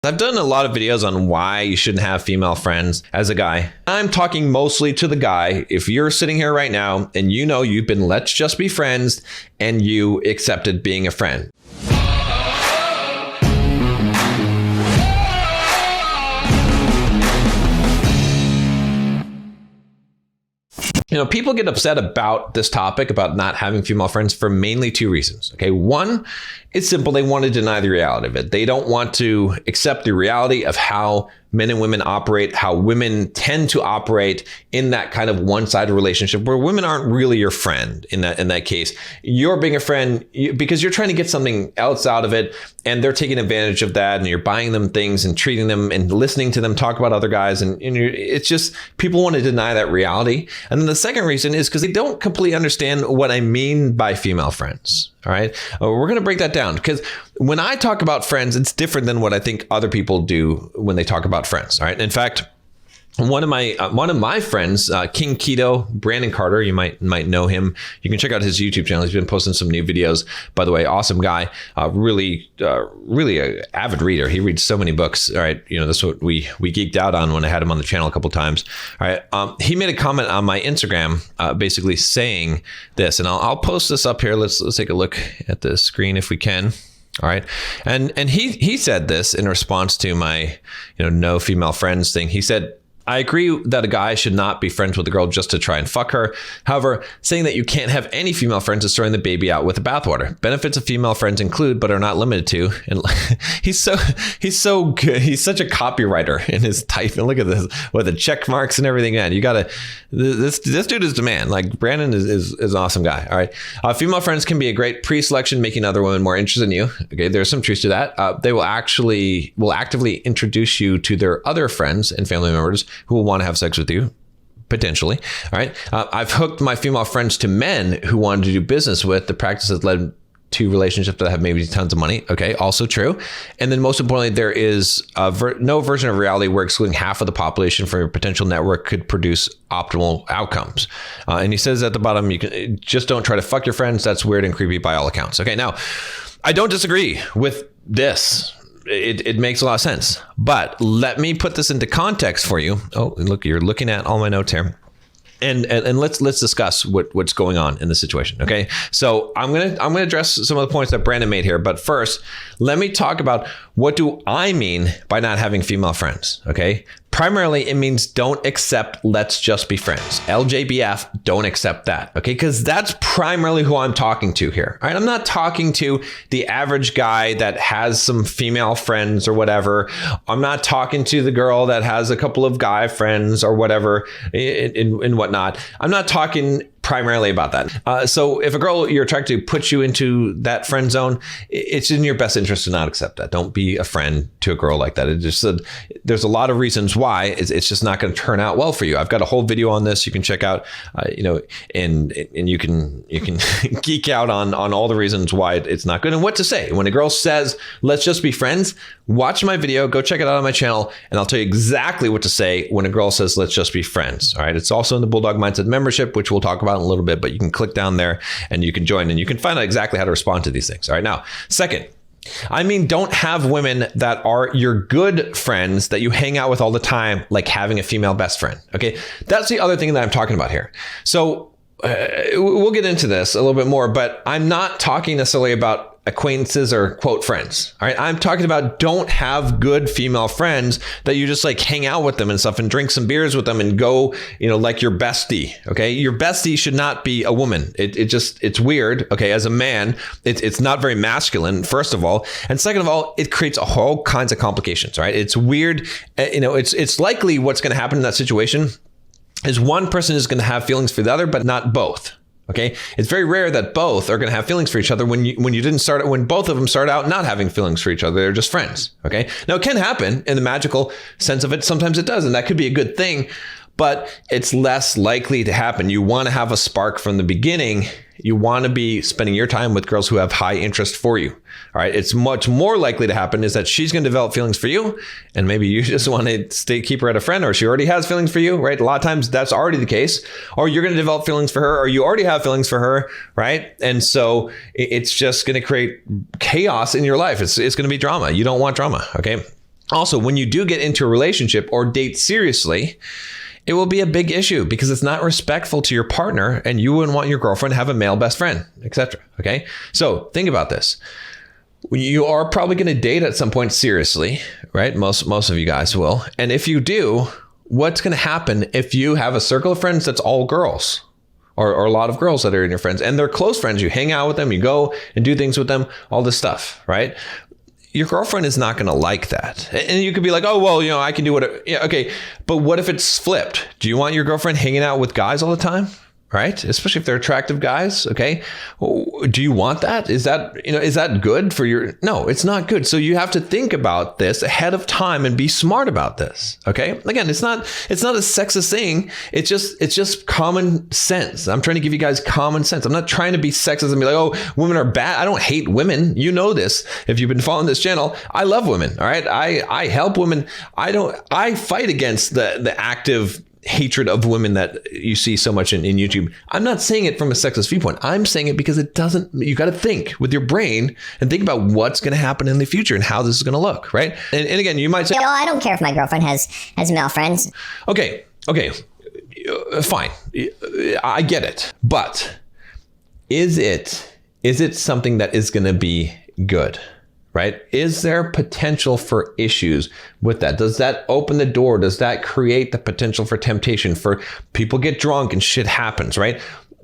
I've done a lot of videos on why you shouldn't have female friends as a guy. I'm talking mostly to the guy. If you're sitting here right now and you know you've been let's just be friends and you accepted being a friend. You know, people get upset about this topic, about not having female friends, for mainly two reasons. Okay, one, it's simple. They want to deny the reality of it. They don't want to accept the reality of how men and women operate, how women tend to operate in that kind of one-sided relationship where women aren't really your friend in that case. You're being a friend because you're trying to get something else out of it, and they're taking advantage of that, and you're buying them things and treating them and listening to them talk about other guys. And it's just, people want to deny that reality. And then the second reason is because they don't completely understand what I mean by female friends. All right. We're going to break that down because when I talk about friends, it's different than what I think other people do when they talk about friends. All right. In fact, one of my friends, King Keto, Brandon Carter, you might know him. You can check out his YouTube channel. He's been posting some new videos, by the way. Awesome guy. Really an avid reader. He reads so many books. All right. You know, that's what we geeked out on when I had him on the channel a couple times. All right. He made a comment on my Instagram, basically saying this, and I'll post this up here. Let's take a look at the screen if we can. All right. And he said this in response to my, no female friends thing. He said, I agree that a guy should not be friends with a girl just to try and fuck her. However, saying that you can't have any female friends is throwing the baby out with the bathwater. Benefits of female friends include, but are not limited to. And he's so good. He's such a copywriter in his type. And look at this with the check marks and everything. Man, you gotta. This dude is the man. Like Brandon is an awesome guy. All right. Female friends can be a great pre-selection, making other women more interested in you. Okay, there's some truth to that. They will actively introduce you to their other friends and family members who will want to have sex with you, potentially. All right. I've hooked my female friends to men who wanted to do business with. The practice has led to relationships that have maybe tons of money. Okay. Also true. And then most importantly, there is no version of reality where excluding half of the population from your potential network could produce optimal outcomes. And he says at the bottom, you can just don't try to fuck your friends. That's weird and creepy by all accounts. Okay. Now, I don't disagree with this. It makes a lot of sense, but let me put this into context for you. Oh, look, you're looking at all my notes here. And let's discuss what's going on in the situation. Okay. So I'm gonna address some of the points that Brandon made here, but first, let me talk about what do I mean by not having female friends. Okay. Primarily, it means don't accept let's just be friends. LJBF, don't accept that. Okay. Because that's primarily who I'm talking to here. All right. I'm not talking to the average guy that has some female friends or whatever. I'm not talking to the girl that has a couple of guy friends or whatever and whatnot. I'm not talking primarily about that. So if a girl you're attracted to puts you into that friend zone, it's in your best interest to not accept that. Don't be a friend to a girl like that. There's a lot of reasons why it's just not going to turn out well for you. I've got a whole video on this you can check out, and you can geek out on all the reasons why it's not good and what to say. When a girl says, let's just be friends, watch my video, go check it out on my channel, and I'll tell you exactly what to say when a girl says, let's just be friends. All right. It's also in the Bulldog Mindset membership, which we'll talk about in a little bit, but you can click down there and you can join and you can find out exactly how to respond to these things. All right. Now, second, I mean, don't have women that are your good friends that you hang out with all the time, like having a female best friend. Okay. That's the other thing that I'm talking about here. So we'll get into this a little bit more, but I'm not talking necessarily about acquaintances or quote friends. All right. I'm talking about don't have good female friends that you just like hang out with them and stuff and drink some beers with them and go, like your bestie. Okay. Your bestie should not be a woman. It's weird. Okay. As a man, it's not very masculine, first of all. And second of all, it creates all kinds of complications, right? It's weird. It's likely what's going to happen in that situation is one person is going to have feelings for the other, but not both. Okay. It's very rare that both are going to have feelings for each other when both of them start out not having feelings for each other. They're just friends. Okay. Now it can happen in the magical sense of it. Sometimes it does. And that could be a good thing, but it's less likely to happen. You want to have a spark from the beginning. You want to be spending your time with girls who have high interest for you. All right. It's much more likely to happen is that she's going to develop feelings for you. And maybe you just want to keep her as a friend, or she already has feelings for you, right? A lot of times that's already the case, or you're going to develop feelings for her, or you already have feelings for her. Right. And so it's just going to create chaos in your life. It's going to be drama. You don't want drama. Okay. Also, when you do get into a relationship or date seriously, it will be a big issue because it's not respectful to your partner, and you wouldn't want your girlfriend to have a male best friend, etc. Okay. So think about this. You are probably going to date at some point seriously, right? Most of you guys will. And if you do, what's going to happen if you have a circle of friends that's all girls, or a lot of girls that are in your friends, and they're close friends? You hang out with them, you go and do things with them, all this stuff, right? Your girlfriend is not going to like that. And you could be like, oh, well, I can do whatever. Yeah, okay. But what if it's flipped? Do you want your girlfriend hanging out with guys all the time? Right? Especially if they're attractive guys. Okay. Do you want that? Is that good for your? No, it's not good. So you have to think about this ahead of time and be smart about this. Okay. Again, it's not a sexist thing. It's just common sense. I'm trying to give you guys common sense. I'm not trying to be sexist and be like, oh, women are bad. I don't hate women. You know this. If you've been following this channel, I love women. All right. I help women. I fight against the active hatred of women that you see so much in YouTube. I'm not saying it from a sexist viewpoint. I'm saying it because you got to think with your brain and think about what's going to happen in the future and how this is going to look, right? And again, you might say, I don't care if my girlfriend has male friends. Okay, fine. I get it. But is it something that is going to be good? Right? Is there potential for issues with that? Does that open the door? Does that create the potential for temptation, for people get drunk and shit happens, right?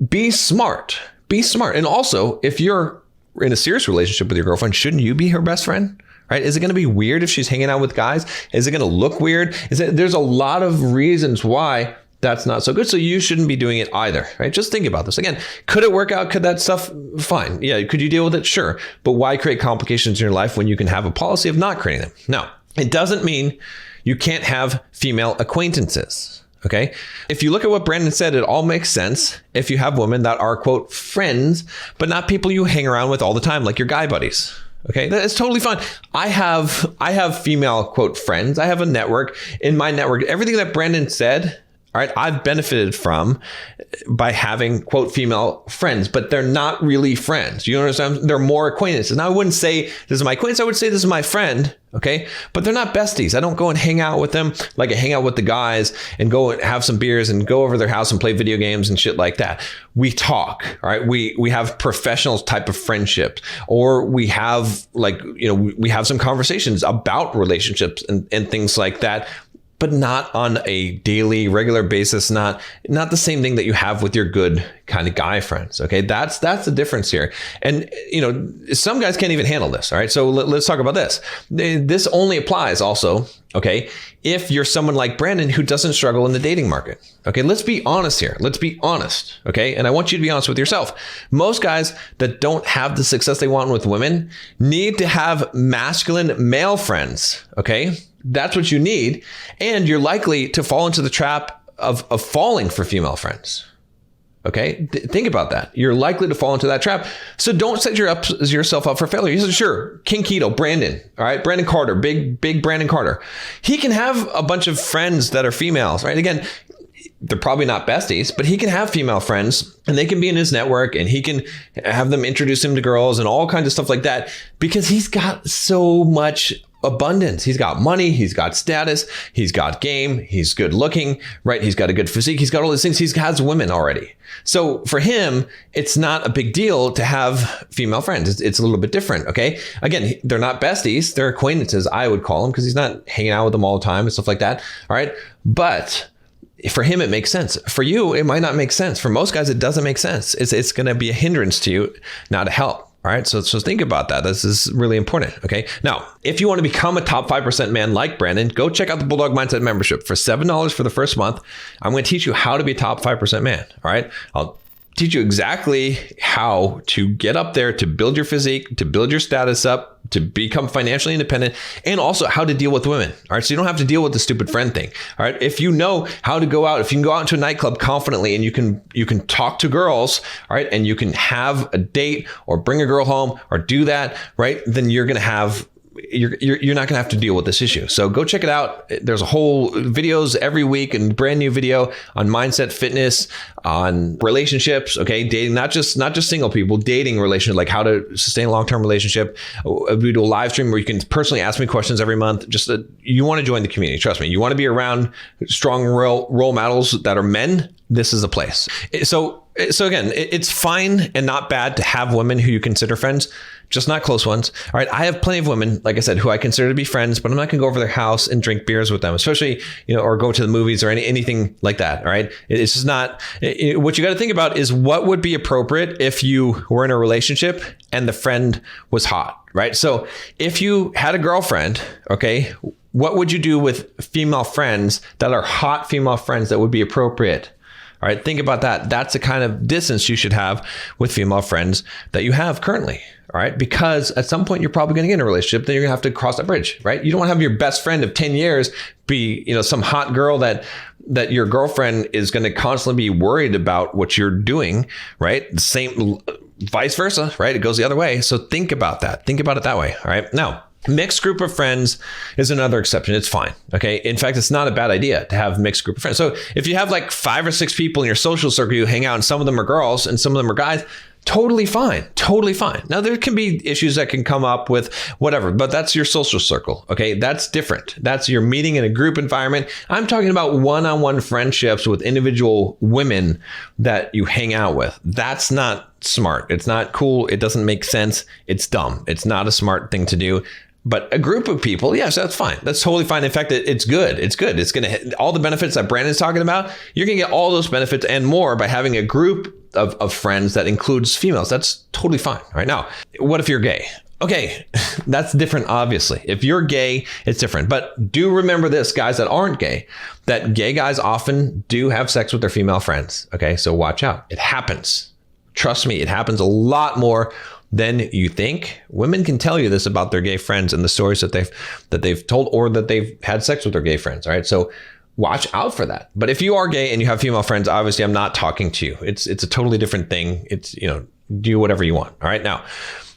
Be smart. Be smart. And also, if you're in a serious relationship with your girlfriend, shouldn't you be her best friend? Right? Is it going to be weird if she's hanging out with guys? Is it going to look weird? There's a lot of reasons why that's not so good. So you shouldn't be doing it either, right? Just think about this. Again, could it work out? Could that stuff? Fine. Yeah. Could you deal with it? Sure. But why create complications in your life when you can have a policy of not creating them? No, it doesn't mean you can't have female acquaintances. Okay. If you look at what Brandon said, it all makes sense if you have women that are, quote, friends, but not people you hang around with all the time, like your guy buddies. Okay, that's totally fine. I have female, quote, friends. I have a network. In my network, everything that Brandon said, all right, I've benefited from by having, quote, female friends, but they're not really friends. You understand? They're more acquaintances. Now, I wouldn't say this is my acquaintance. I would say this is my friend. Okay. But they're not besties. I don't go and hang out with them like I hang out with the guys and go and have some beers and go over their house and play video games and shit like that. We talk. All right. We have professional type of friendships, or we have we have some conversations about relationships and things like that, but not on a daily, regular basis, not the same thing that you have with your good kind of guy friends. Okay, that's the difference here. And some guys can't even handle this. All right, so let's talk about this. This only applies also, okay, if you're someone like Brandon who doesn't struggle in the dating market. Okay, let's be honest here. Let's be honest. Okay, and I want you to be honest with yourself. Most guys that don't have the success they want with women need to have masculine male friends. Okay. That's what you need. And you're likely to fall into the trap of falling for female friends. Okay. Think about that. You're likely to fall into that trap. So don't set yourself up for failure. You said, sure, King Keto, Brandon. All right. Brandon Carter, big Brandon Carter. He can have a bunch of friends that are females, right? Again, they're probably not besties, but he can have female friends and they can be in his network and he can have them introduce him to girls and all kinds of stuff like that because he's got so much abundance. He's got money, he's got status, he's got game, he's good looking, right? He's got a good physique, he's got all these things. He has women already. So for him, it's not a big deal to have female friends. It's a little bit different, okay? Again, they're not besties, they're acquaintances, I would call them, because he's not hanging out with them all the time and stuff like that, all right? But for him, it makes sense. For you, it might not make sense. For most guys, it doesn't make sense. It's going to be a hindrance to you, not a help. All right. So think about that. This is really important. Okay. Now, if you want to become a top 5% man like Brandon, go check out the Bulldog Mindset membership for $7 for the first month. I'm going to teach you how to be a top 5% man. All right. I'll teach you exactly how to get up there, to build your physique, to build your status up, to become financially independent, and also how to deal with women. All right. So you don't have to deal with the stupid friend thing. All right. If you know how to go out, if you can go out into a nightclub confidently and you can talk to girls, all right, and you can have a date or bring a girl home or do that, right, then you're going to have you're not going to have to deal with this issue. So go check it out. There's a whole videos every week and brand new video on mindset, fitness, on relationships. Okay. Dating, not just single people, dating relationships, like how to sustain a long-term relationship. We do a live stream where you can personally ask me questions every month. You want to join the community. Trust me. You want to be around strong role models that are men. This is a place. So again, it's fine and not bad to have women who you consider friends, just not close ones. All right. I have plenty of women, like I said, who I consider to be friends, but I'm not going to go over their house and drink beers with them, especially, or go to the movies or anything like that. All right. It's just not what you got to think about is what would be appropriate if you were in a relationship and the friend was hot, right? So if you had a girlfriend, okay, what would you do with female friends that are hot female friends that would be appropriate? All right, think about that. That's the kind of distance you should have with female friends that you have currently. All right, because at some point you're probably going to get in a relationship, then you're going to have to cross that bridge, right? You don't want to have your best friend of 10 years be, some hot girl that your girlfriend is going to constantly be worried about what you're doing, right? The same, vice versa, right? It goes the other way. So think about that. Think about it that way. All right. Now, mixed group of friends is another exception. It's fine. Okay. In fact, it's not a bad idea to have mixed group of friends. So if you have like 5 or 6 people in your social circle you hang out, and some of them are girls and some of them are guys, totally fine. Totally fine. Now there can be issues that can come up with whatever, but that's your social circle. Okay. That's different. That's your meeting in a group environment. I'm talking about one-on-one friendships with individual women that you hang out with. That's not smart. It's not cool. It doesn't make sense. It's dumb. It's not a smart thing to do. But a group of people, yes, that's fine. That's totally fine. In fact, it's good. It's good. It's going to hit all the benefits that Brandon's talking about. You're going to get all those benefits and more by having a group of friends that includes females. That's totally fine. Right now, what if you're gay? Okay, that's different, obviously. If you're gay, it's different. But do remember this, guys that aren't gay, that gay guys often do have sex with their female friends. Okay, so watch out. It happens. Trust me, it happens a lot more than you think. Women can tell you this about their gay friends and the stories that they've told, or that they've had sex with their gay friends. All right. So watch out for that. But if you are gay and you have female friends, obviously I'm not talking to you. It's a totally different thing. It's, do whatever you want. All right. Now,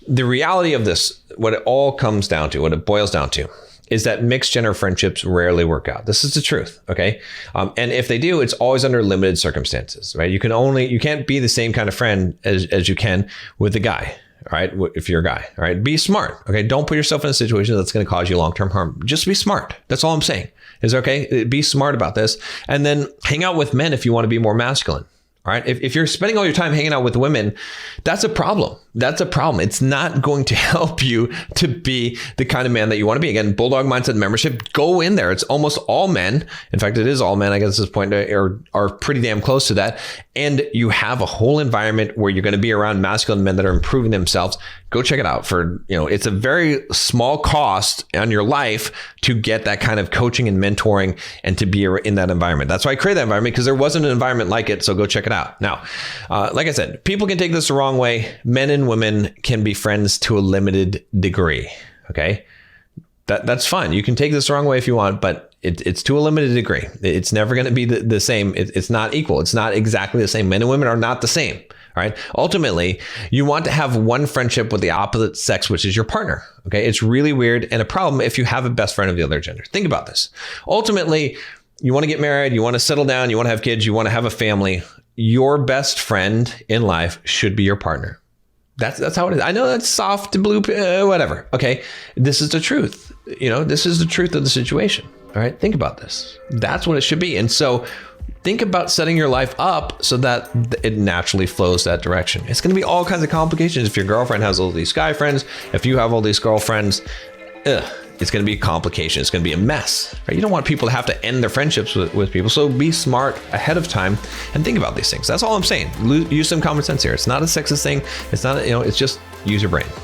the reality of this, what it all comes down to, what it boils down to, is that mixed gender friendships rarely work out. This is the truth. Okay. And if they do, it's always under limited circumstances, right? You can't be the same kind of friend as you can with a guy. All right. If you're a guy, all right, be smart. Okay. Don't put yourself in a situation that's going to cause you long-term harm. Just be smart. That's all I'm saying is, okay, be smart about this. And then hang out with men if you want to be more masculine. All right. If you're spending all your time hanging out with women, that's a problem. That's a problem. It's not going to help you to be the kind of man that you want to be. Again, Bulldog Mindset membership, go in there. It's almost all men. In fact, it is all men, I guess at this point, are pretty damn close to that. And you have a whole environment where you're going to be around masculine men that are improving themselves. Go check it out for, it's a very small cost on your life to get that kind of coaching and mentoring and to be in that environment. That's why I created that environment, because there wasn't an environment like it. So go check it out. Now, like I said, people can take this the wrong way. Men and women can be friends to a limited degree. Okay. That's fine. You can take this the wrong way if you want, but it's to a limited degree. It's never going to be the same. It's not equal. It's not exactly the same. Men and women are not the same. All right. Ultimately, you want to have one friendship with the opposite sex, which is your partner. Okay. It's really weird and a problem if you have a best friend of the other gender. Think about this. Ultimately, you want to get married, you want to settle down, you want to have kids, you want to have a family. Your best friend in life should be your partner. That's how it is. I know that's soft, blue, whatever. Okay. This is the truth. This is the truth of the situation. All right. Think about this. That's what it should be. And so think about setting your life up so that it naturally flows that direction. It's going to be all kinds of complications. If your girlfriend has all these guy friends, if you have all these girlfriends, it's going to be a complication. It's going to be a mess, right? You don't want people to have to end their friendships with people. So be smart ahead of time and think about these things. That's all I'm saying. Use some common sense here. It's not a sexist thing. It's not, it's just use your brain.